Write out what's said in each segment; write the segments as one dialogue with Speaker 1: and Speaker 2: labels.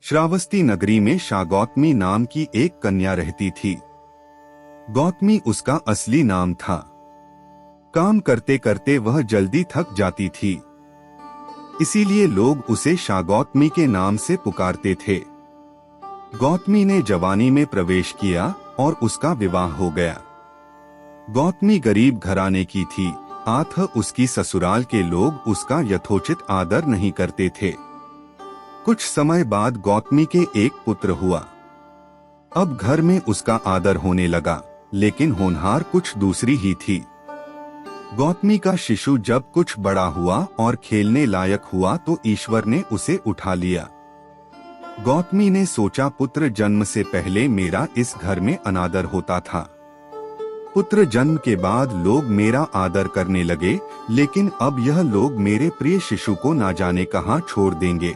Speaker 1: श्रावस्ती नगरी में शागौतमी नाम की एक कन्या रहती थी। गौतमी उसका असली नाम था। काम करते करते वह जल्दी थक जाती थी, इसीलिए लोग उसे शागौतमी के नाम से पुकारते थे। गौतमी ने जवानी में प्रवेश किया और उसका विवाह हो गया। गौतमी गरीब घराने की थी, अतः उसकी ससुराल के लोग उसका यथोचित आदर नहीं करते थे। कुछ समय बाद गौतमी के एक पुत्र हुआ। अब घर में उसका आदर होने लगा, लेकिन होनहार कुछ दूसरी ही थी। गौतमी का शिशु जब कुछ बड़ा हुआ और खेलने लायक हुआ तो ईश्वर ने उसे उठा लिया। गौतमी ने सोचा, पुत्र जन्म से पहले मेरा इस घर में अनादर होता था। पुत्र जन्म के बाद लोग मेरा आदर करने लगे, लेकिन अब यह लोग मेरे प्रिय शिशु को ना जाने कहां छोड़ देंगे।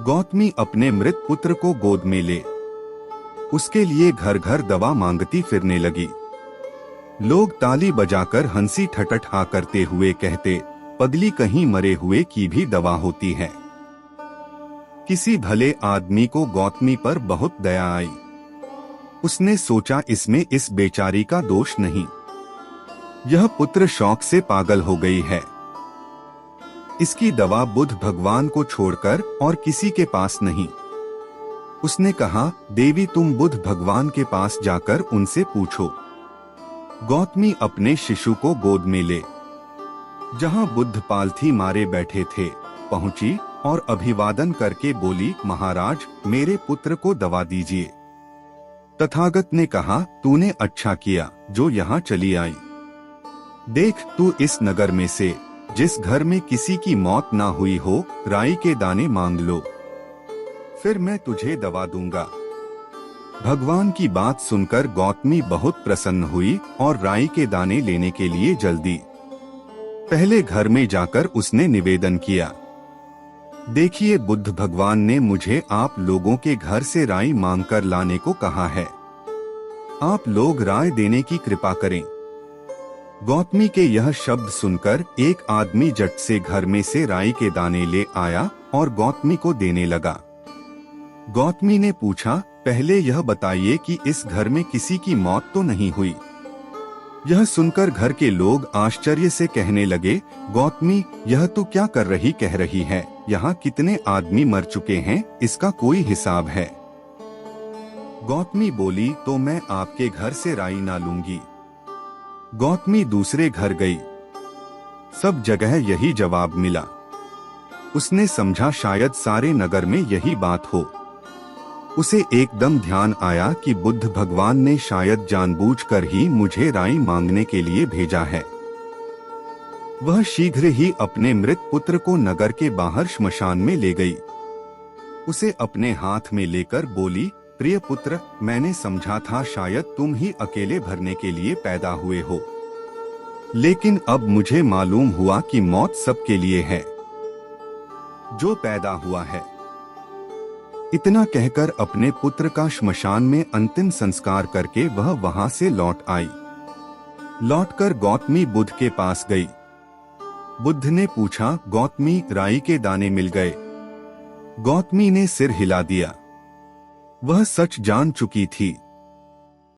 Speaker 1: गौतमी अपने मृत पुत्र को गोद में ले उसके लिए घर घर दवा मांगती फिरने लगी। लोग ताली बजाकर हंसी ठटठा करते हुए कहते, पगली कहीं मरे हुए की भी दवा होती है। किसी भले आदमी को गौतमी पर बहुत दया आई। उसने सोचा, इसमें इस बेचारी का दोष नहीं, यह पुत्र शौक से पागल हो गई है। इसकी दवा बुध भगवान को छोड़कर और किसी के पास नहीं। उसने कहा, देवी तुम बुध भगवान के पास जाकर उनसे पूछो। गौतमी अपने शिशु को गोद में ले जहां बुद्ध पालथी मारे बैठे थे पहुंची और अभिवादन करके बोली, महाराज मेरे पुत्र को दवा दीजिए। तथागत ने कहा, तूने अच्छा किया जो यहाँ चली आई। देख, तू इस नगर में से जिस घर में किसी की मौत ना हुई हो, राई के दाने मांग लो, फिर मैं तुझे दवा दूंगा। भगवान की बात सुनकर गौतमी बहुत प्रसन्न हुई और राई के दाने लेने के लिए जल्दी पहले घर में जाकर उसने निवेदन किया, देखिए बुद्ध भगवान ने मुझे आप लोगों के घर से राई मांगकर लाने को कहा है। आप लोग राय देने की कृपा करें। गौतमी के यह शब्द सुनकर एक आदमी झट से घर में से राई के दाने ले आया और गौतमी को देने लगा। गौतमी ने पूछा, पहले यह बताइए कि इस घर में किसी की मौत तो नहीं हुई। यह सुनकर घर के लोग आश्चर्य से कहने लगे, गौतमी यह तो क्या कर रही कह रही है, यहाँ कितने आदमी मर चुके हैं, इसका कोई हिसाब है। गौतमी बोली, तो मैं आपके घर से राई ना लूंगी। गौतमी दूसरे घर गई, सब जगह यही जवाब मिला। उसने समझा शायद सारे नगर में यही बात हो। उसे एकदम ध्यान आया कि बुद्ध भगवान ने शायद जानबूझकर ही मुझे राई मांगने के लिए भेजा है। वह शीघ्र ही अपने मृत पुत्र को नगर के बाहर श्मशान में ले गई। उसे अपने हाथ में लेकर बोली, प्रिय पुत्र, मैंने समझा था शायद तुम ही अकेले भरने के लिए पैदा हुए हो, लेकिन अब मुझे मालूम हुआ कि मौत सबके लिए है जो पैदा हुआ है। इतना कहकर अपने पुत्र का श्मशान में अंतिम संस्कार करके वह वहां से लौट आई। लौटकर गौतमी बुद्ध के पास गई। बुद्ध ने पूछा, गौतमी राई के दाने मिल गए? गौतमी ने सिर हिला दिया। वह सच जान चुकी थी।